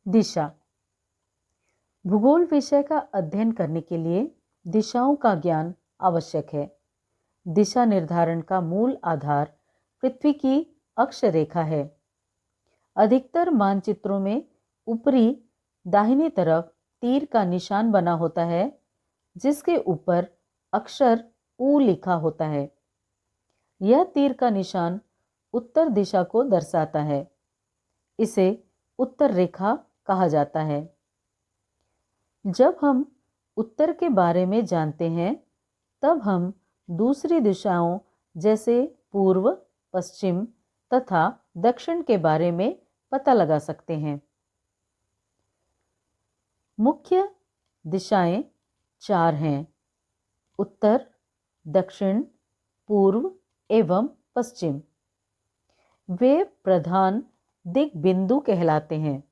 दिशा। भूगोल विषय का अध्ययन करने के लिए दिशाओं का ज्ञान आवश्यक है। दिशा निर्धारण का मूल आधार पृथ्वी की अक्ष रेखा है। अधिकतर मानचित्रों में ऊपरी दाहिनी तरफ तीर का निशान बना होता है, जिसके ऊपर अक्षर ऊ लिखा होता है। यह तीर का निशान उत्तर दिशा को दर्शाता है। इसे उत्तर रेखा कहा जाता है। जब हम उत्तर के बारे में जानते हैं, तब हम दूसरी दिशाओं जैसे पूर्व, पश्चिम तथा दक्षिण के बारे में पता लगा सकते हैं। मुख्य दिशाएं 4 हैं: उत्तर, दक्षिण, पूर्व एवं पश्चिम। वे प्रधान दिग्बिंदु कहलाते हैं।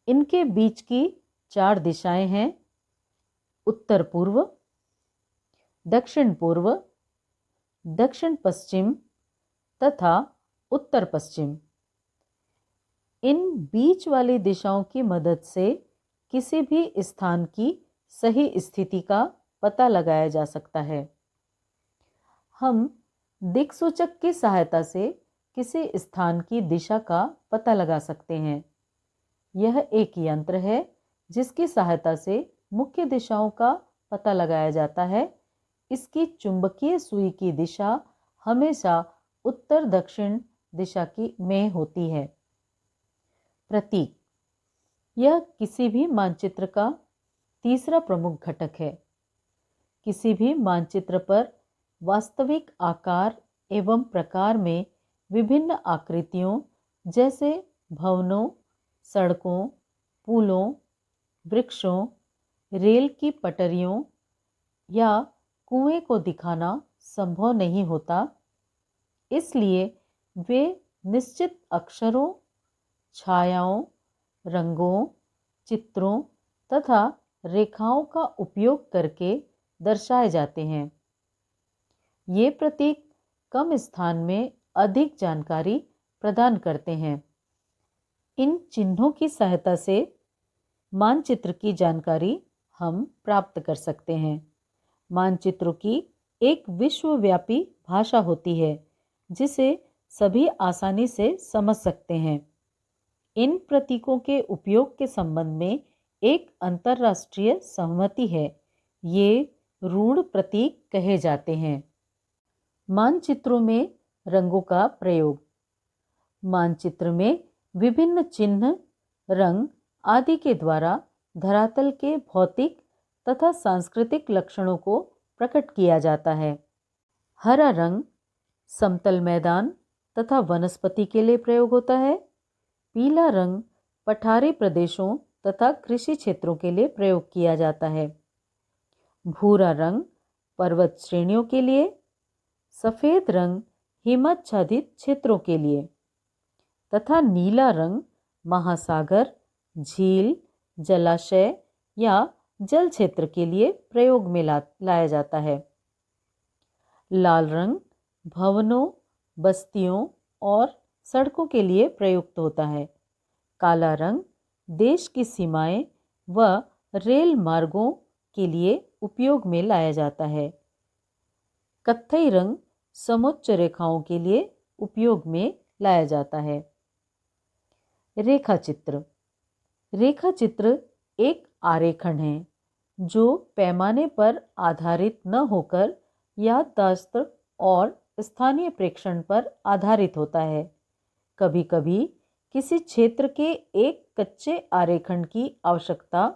इनके बीच की 4 दिशाएं हैं: उत्तर पूर्व, दक्षिण पूर्व, दक्षिण पश्चिम तथा उत्तर पश्चिम। इन बीच वाली दिशाओं की मदद से किसी भी स्थान की सही स्थिति का पता लगाया जा सकता है। हम दिक्सूचक की सहायता से किसी स्थान की दिशा का पता लगा सकते हैं। यह एक यंत्र है जिसकी सहायता से मुख्य दिशाओं का पता लगाया जाता है। इसकी चुंबकीय सुई की दिशा हमेशा उत्तर दक्षिण दिशा की में होती है। प्रतीक। यह किसी भी मानचित्र का तीसरा प्रमुख घटक है। किसी भी मानचित्र पर वास्तविक आकार एवं प्रकार में विभिन्न आकृतियों जैसे भवनों, सड़कों, पुलों, वृक्षों, रेल की पटरियों या कुएं को दिखाना संभव नहीं होता। इसलिए वे निश्चित अक्षरों, छायाओं, रंगों, चित्रों तथा रेखाओं का उपयोग करके दर्शाए जाते हैं। ये प्रतीक कम स्थान में अधिक जानकारी प्रदान करते हैं। इन चिन्हों की सहायता से मानचित्र की जानकारी हम प्राप्त कर सकते हैं। मानचित्रों की एक विश्वव्यापी भाषा होती है जिसे सभी आसानी से समझ सकते हैं। इन प्रतीकों के उपयोग के संबंध में एक अंतर्राष्ट्रीय सहमति है। ये रूढ़ प्रतीक कहे जाते हैं। मानचित्रों में रंगों का प्रयोग। मानचित्र में विभिन्न चिन्ह, रंग आदि के द्वारा धरातल के भौतिक तथा सांस्कृतिक लक्षणों को प्रकट किया जाता है। हरा रंग समतल मैदान तथा वनस्पति के लिए प्रयोग होता है। पीला रंग पठारी प्रदेशों तथा कृषि क्षेत्रों के लिए प्रयोग किया जाता है। भूरा रंग पर्वत श्रेणियों के लिए, सफ़ेद रंग हिमाच्छादित क्षेत्रों के लिए तथा नीला रंग महासागर, झील, जलाशय या जल क्षेत्र के लिए प्रयोग में लाया जाता है। लाल रंग भवनों, बस्तियों और सड़कों के लिए प्रयुक्त होता है। काला रंग देश की सीमाएं व रेल मार्गों के लिए उपयोग में लाया जाता है। कत्थई रंग समोच्च रेखाओं के लिए उपयोग में लाया जाता है। रेखाचित्र। रेखाचित्र एक आरेखन है जो पैमाने पर आधारित न होकर याददाश्त और स्थानीय प्रेक्षण पर आधारित होता है। कभी कभी किसी क्षेत्र के एक कच्चे आरेखन की आवश्यकता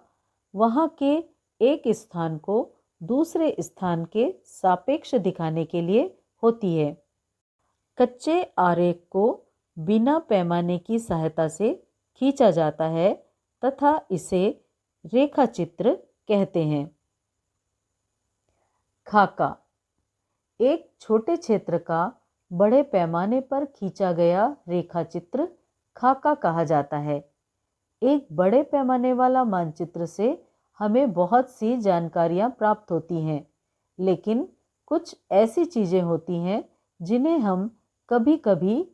वहाँ के एक स्थान को दूसरे स्थान के सापेक्ष दिखाने के लिए होती है। कच्चे आरेख को बिना पैमाने की सहायता से खींचा जाता है तथा इसे रेखाचित्र कहते हैं। खाका। एक छोटे क्षेत्र का बड़े पैमाने पर खींचा गया रेखाचित्र खाका कहा जाता है। एक बड़े पैमाने वाला मानचित्र से हमें बहुत सी जानकारियां प्राप्त होती हैं, लेकिन कुछ ऐसी चीज़ें होती हैं जिन्हें हम कभी कभी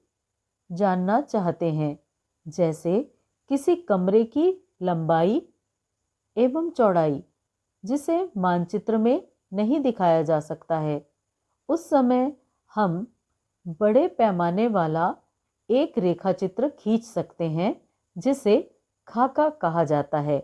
जानना चाहते हैं, जैसे किसी कमरे की लंबाई एवं चौड़ाई जिसे मानचित्र में नहीं दिखाया जा सकता है, उस समय हम बड़े पैमाने वाला एक रेखा चित्र खींच सकते हैं जिसे खाका कहा जाता है।